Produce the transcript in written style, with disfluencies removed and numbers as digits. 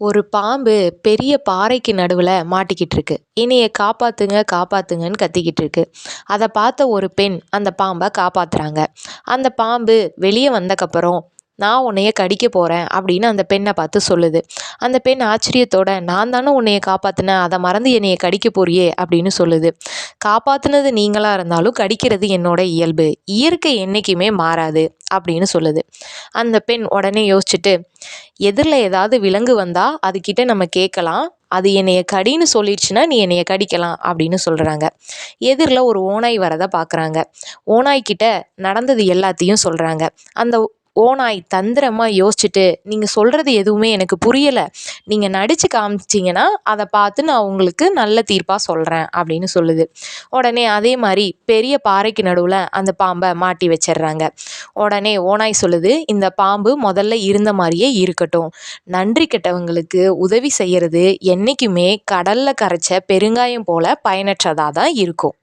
ஒரு பாம்பு பெரிய பாறைக்கு நடுவில் மாட்டிக்கிட்டு இருக்கு. என்னைய காப்பாத்துங்க காப்பாத்துங்கன்னு கத்திக்கிட்டு இருக்கு. அதை பார்த்த ஒரு பெண் அந்த பாம்பை காப்பாத்துறாங்க. அந்த பாம்பு வெளியே வந்தக்கப்புறம் நான் உன்னைய கடிக்க போகிறேன் அப்படின்னு அந்த பெண்ணை பார்த்து சொல்லுது. அந்த பெண் ஆச்சரியத்தோட நான் தானே உன்னைய காப்பாற்றினேன், அதை மறந்து என்னைய கடிக்க போறியே அப்படின்னு சொல்லுது. காப்பாத்துனது நீங்களாக இருந்தாலும் கடிக்கிறது என்னோட இயல்பு, இயற்கை என்றைக்குமே மாறாது அப்படின்னு சொல்லுது. அந்த பெண் உடனே யோசிச்சுட்டு, எதிரில் ஏதாவது விலங்கு வந்தால் அதுக்கிட்ட நம்ம கேட்கலாம், அது என்னைய கடின்னு சொல்லிடுச்சுன்னா நீ என்னைய கடிக்கலாம் அப்படின்னு சொல்கிறாங்க. எதிரில் ஒரு ஓநாய் வரதை பார்க்குறாங்க. ஓநாய்க்கிட்ட நடந்தது எல்லாத்தையும் சொல்கிறாங்க. அந்த ஓநாய் தந்திரமாக யோசிச்சுட்டு, நீங்கள் சொல்கிறது எதுவுமே எனக்கு புரியலை, நீங்கள் நடித்து காமிச்சிங்கன்னா அதை பார்த்து நான் உங்களுக்கு நல்ல தீர்ப்பாக சொல்கிறேன் அப்படின்னு சொல்லுது. உடனே அதே மாதிரி பெரிய பாறைக்கு நடுவில் அந்த பாம்பை மாட்டி வச்சிடுறாங்க. உடனே ஓநாய் சொல்லுது, இந்த பாம்பு முதல்ல இருந்த மாதிரியே இருக்கட்டும், நன்றி கெட்டவங்களுக்கு உதவி செய்கிறது என்றைக்குமே கடலில் கரைச்ச பெருங்காயம் போல பயனற்றதாக தான் இருக்கும்.